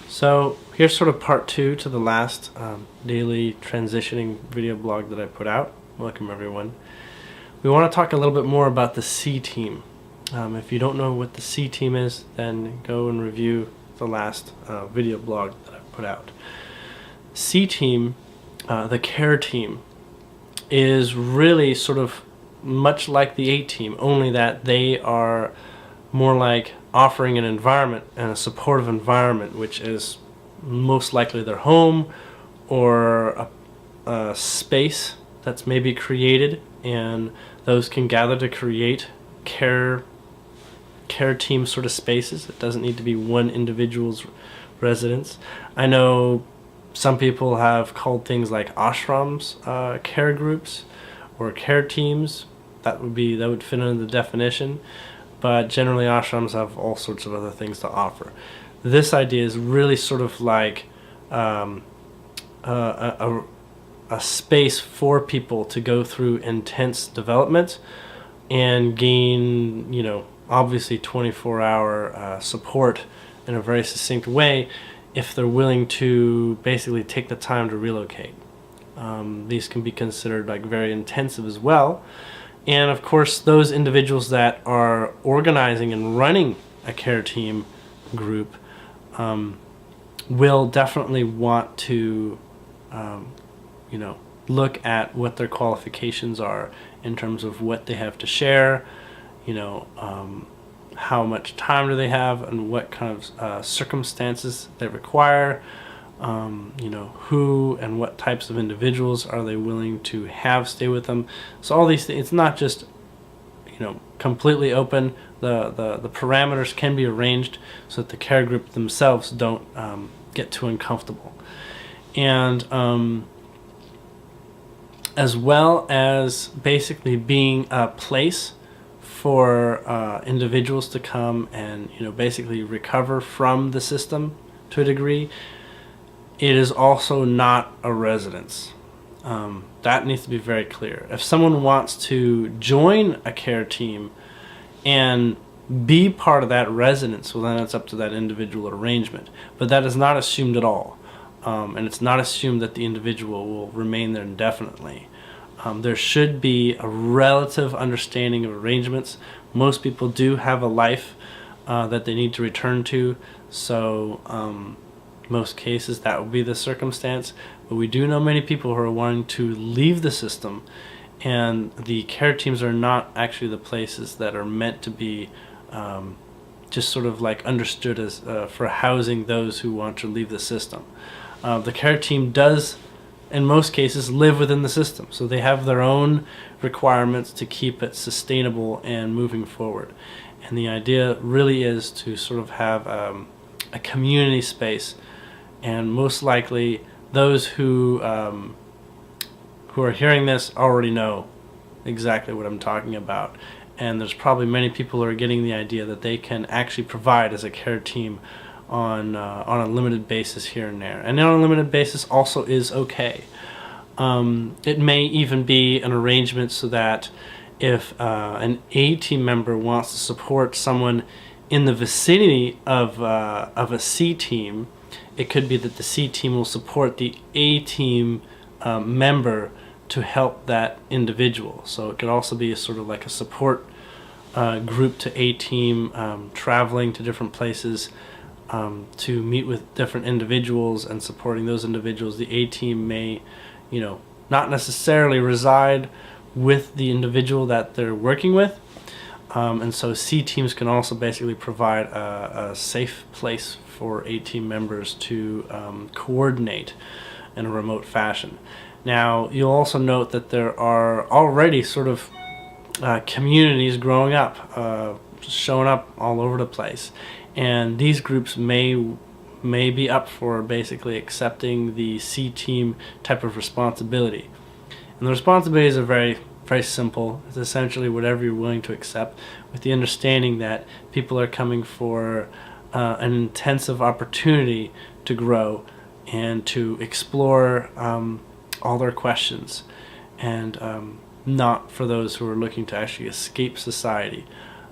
So here's sort of part two to the last daily transitioning video blog that I put out. Welcome everyone. We want to talk a little bit more about the C team. If you don't know what the C team is, then go and review the last video blog that I put out. C team, the care team, is really sort of much like the A team, only that they are more like offering an environment and a supportive environment, which is most likely their home or a space that's maybe created, and those can gather to create care team sort of spaces. It doesn't need to be one individual's residence. I know some people have called things like ashrams care groups or care teams. That would fit under the definition, but generally ashrams have all sorts of other things to offer. This idea is really sort of like a space for people to go through intense development and gain, obviously 24-hour support in a very succinct way if they're willing to basically take the time to relocate. These can be considered like very intensive as well. And of course, those individuals that are organizing and running a care team group will definitely want to look at what their qualifications are in terms of what they have to share, how much time do they have and what kind of circumstances they require, who and what types of individuals are they willing to have stay with them. So all these things, it's not just completely open. The parameters can be arranged so that the care group themselves don't get too uncomfortable. And as well as basically being a place for individuals to come and basically recover from the system to a degree, it is also not a residence. That needs to be very clear. If someone wants to join a care team and be part of that residence, well, then it's up to that individual arrangement. But that is not assumed at all. And it's not assumed that the individual will remain there indefinitely. There should be a relative understanding of arrangements. Most people do have a life that they need to return to, so most cases that would be the circumstance. But we do know many people who are wanting to leave the system, and the care teams are not actually the places that are meant to be just sort of like understood as for housing those who want to leave the system. The care team does, in most cases, live within the system, so they have their own requirements to keep it sustainable and moving forward. And the idea really is to sort of have a community space, and most likely those who are hearing this already know exactly what I'm talking about. And there's probably many people who are getting the idea that they can actually provide as a care team on a limited basis here and there. And on a limited basis also is okay. It may even be an arrangement so that if an A team member wants to support someone in the vicinity of a C team, it could be that the C team will support the A team member to help that individual. So it could also be a sort of like a support group to A team, traveling to different places to meet with different individuals and supporting those individuals. The A team may, not necessarily reside with the individual that they're working with. And so C teams can also basically provide a safe place for A team members to coordinate in a remote fashion. Now, you'll also note that there are already sort of communities growing up, showing up all over the place. And these groups may be up for basically accepting the C team type of responsibility. And the responsibilities are very, very simple. It's essentially whatever you're willing to accept, with the understanding that people are coming for an intensive opportunity to grow and to explore all their questions, and not for those who are looking to actually escape society.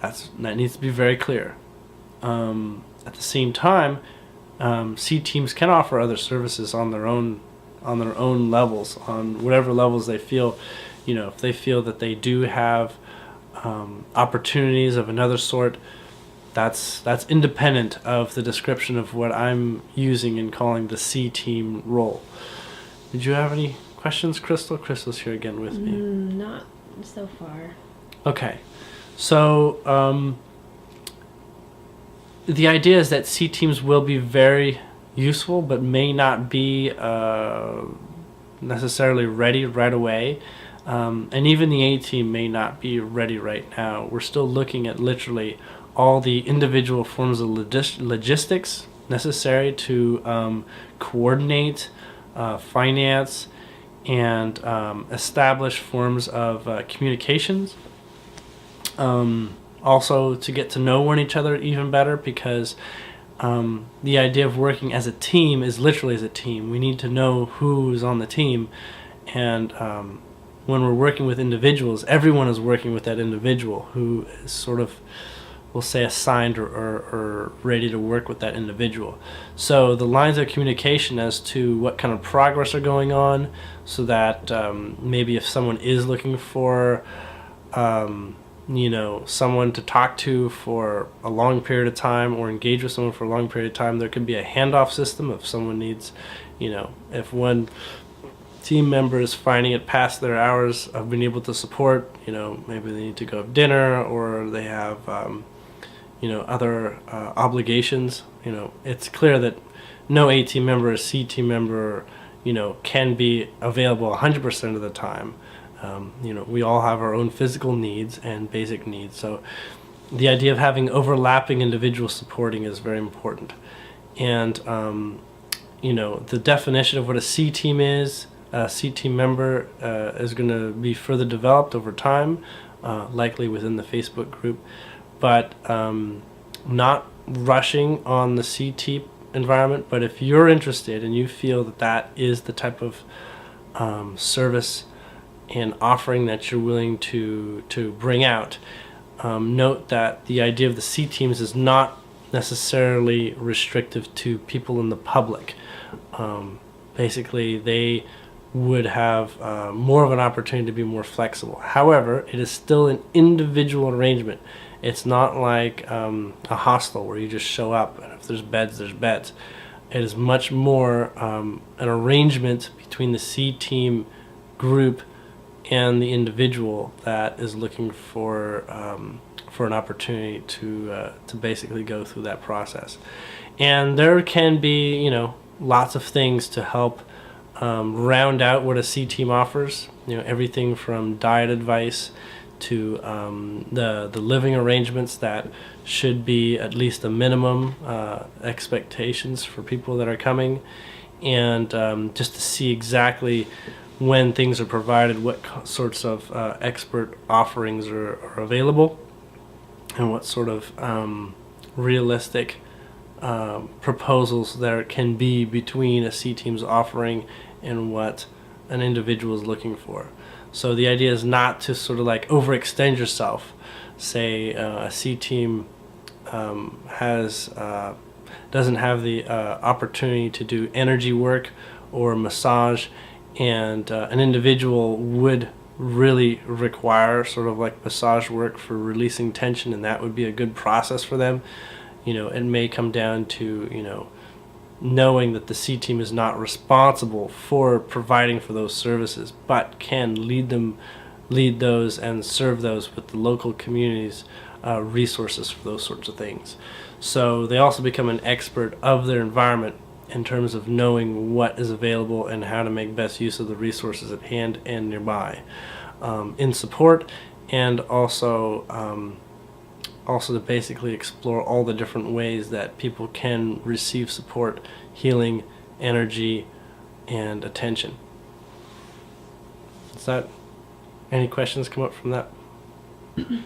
That needs to be very clear. At the same time, C teams can offer other services on their own levels, on whatever levels they feel. If they feel that they do have opportunities of another sort, that's independent of the description of what I'm using in calling the C team role. Did you have any questions, Crystal? Crystal's here again with me. Not so far. Okay, so the idea is that C teams will be very useful, but may not be necessarily ready right away. And even the A team may not be ready right now. We're still looking at literally all the individual forms of logistics necessary to coordinate, finance, and establish forms of communications. Also to get to know one each other even better, because the idea of working as a team is literally as a team. We need to know who's on the team, and when we're working with individuals, everyone is working with that individual who is sort of, we'll say, assigned or ready to work with that individual. So the lines of communication as to what kind of progress are going on, so that maybe if someone is looking for someone to talk to for a long period of time, or engage with someone for a long period of time, there could be a handoff system if someone needs, if one team member is finding it past their hours of being able to support, maybe they need to go have dinner, or they have, other obligations. It's clear that no A team member or C team member, can be available 100% of the time. We all have our own physical needs and basic needs. So the idea of having overlapping individuals supporting is very important. And, the definition of what a C team is, a C team member is going to be further developed over time, likely within the Facebook group. But not rushing on the C team environment. But if you're interested and you feel that that is the type of service and offering that you're willing to bring out, note that the idea of the C teams is not necessarily restrictive to people in the public. Basically, they would have more of an opportunity to be more flexible. However, it is still an individual arrangement. It's not like a hostel where you just show up and if there's beds, there's beds. It is much more an arrangement between the C team group and the individual that is looking for an opportunity to basically go through that process. And there can be lots of things to help round out what a C team offers. Everything from diet advice to the living arrangements that should be at least a minimum expectations for people that are coming, and just to see exactly when things are provided, what sorts of expert offerings are available, and what sort of realistic proposals there can be between a C team's offering and what an individual is looking for. So the idea is not to sort of like overextend yourself. Say a C team doesn't have the opportunity to do energy work or massage, and an individual would really require sort of like massage work for releasing tension, and that would be a good process for them. It may come down to knowing that the C team is not responsible for providing for those services, but can lead those and serve those with the local community's resources for those sorts of things. So they also become an expert of their environment in terms of knowing what is available and how to make best use of the resources at hand and nearby, in support, and also to basically explore all the different ways that people can receive support, healing, energy, and attention. Is that, any questions come up from that?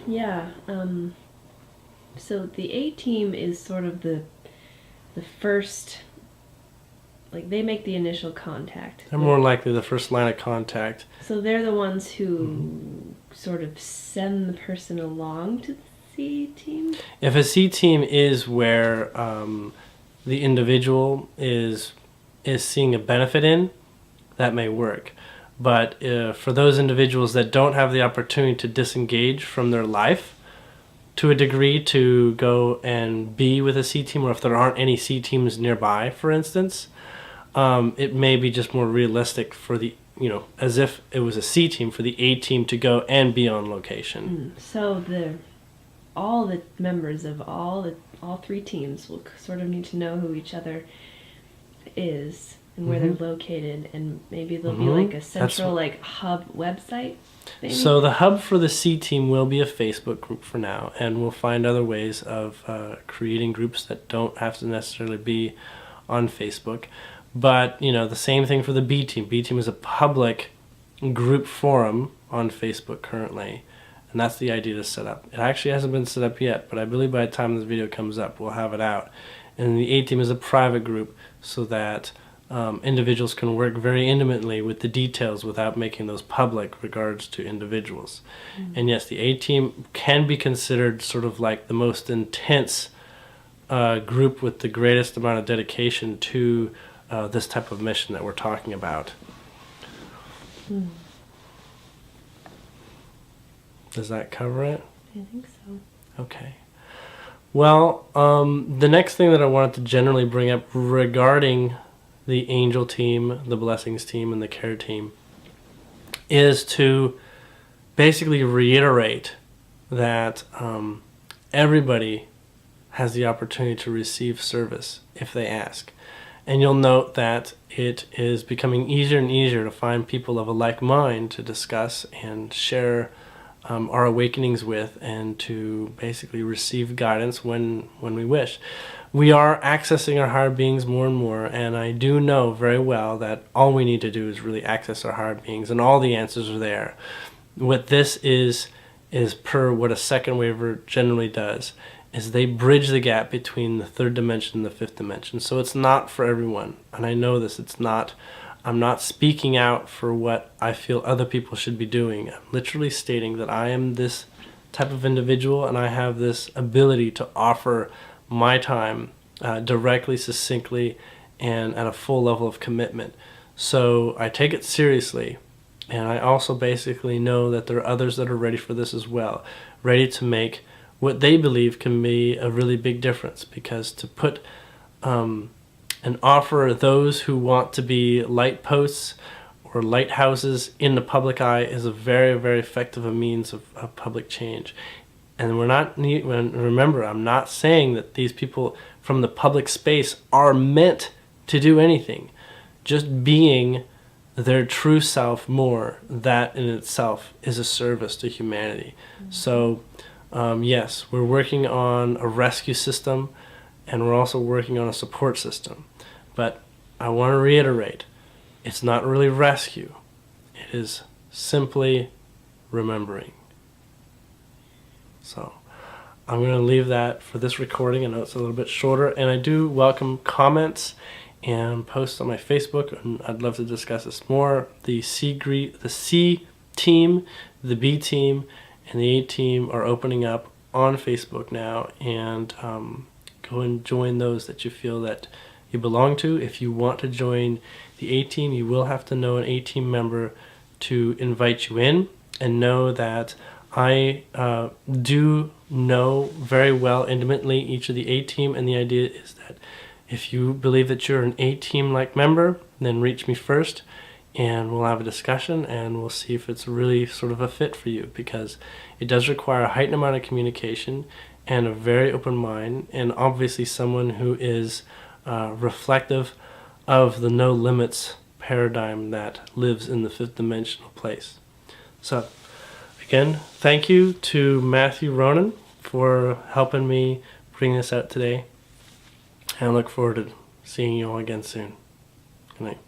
Yeah. So the A team is sort of the first, like they make the initial contact. They're more likely the first line of contact. So they're the ones who sort of send the person along to the C team? If a C team is where the individual is seeing a benefit in, that may work. But for those individuals that don't have the opportunity to disengage from their life to a degree to go and be with a C team, or if there aren't any C teams nearby, for instance, it may be just more realistic for the, as if it was a C team, for the A team to go and be on location. So all the members of all three teams will sort of need to know who each other is and where they're located, and maybe there'll be like a central hub website. Maybe? So the hub for the C team will be a Facebook group for now, and we'll find other ways of creating groups that don't have to necessarily be on Facebook. But, the same thing for the B team. B team is a public group forum on Facebook currently, and that's the idea to set up. It actually hasn't been set up yet, but I believe by the time this video comes up, we'll have it out. And the A team is a private group so that individuals can work very intimately with the details without making those public regards to individuals. And yes, the A team can be considered sort of like the most intense group with the greatest amount of dedication to this type of mission that we're talking about. Does that cover it? I think so. Okay. Well, the next thing that I wanted to generally bring up regarding the angel team, the blessings team, and the care team is to basically reiterate that everybody has the opportunity to receive service if they ask. And you'll note that it is becoming easier and easier to find people of a like mind to discuss and share our awakenings with, and to basically receive guidance when we wish. We are accessing our higher beings more and more, and I do know very well that all we need to do is really access our higher beings, and all the answers are there. What this is per what a second waver generally does, is they bridge the gap between the third dimension and the fifth dimension. So it's not for everyone, and I know this. I'm not speaking out for what I feel other people should be doing. I'm literally stating that I am this type of individual, and I have this ability to offer my time directly, succinctly, and at a full level of commitment. So I take it seriously, and I also basically know that there are others that are ready for this as well, ready to make what they believe can be a really big difference. Because to put and offer those who want to be light posts or lighthouses in the public eye is a very, very effective means of public change. And remember, I'm not saying that these people from the public space are meant to do anything. Just being their true self more, that in itself is a service to humanity. So yes, we're working on a rescue system, and we're also working on a support system. But I want to reiterate, it's not really rescue. It is simply remembering. So I'm going to leave that for this recording. I know it's a little bit shorter, and I do welcome comments and posts on my Facebook, and I'd love to discuss this more. The C team, the B team, and the A team are opening up on Facebook now, and go and join those that you feel that you belong to. If you want to join the A team, you will have to know an A team member to invite you in, and know that I do know very well intimately each of the A team, and the idea is that if you believe that you're an A team like member, then reach me first, and we'll have a discussion, and we'll see if it's really sort of a fit for you, because it does require a heightened amount of communication and a very open mind, and obviously someone who is reflective of the no limits paradigm that lives in the fifth dimensional place. So again, thank you to Matthew Ronan for helping me bring this out today, and I look forward to seeing you all again soon. Good night.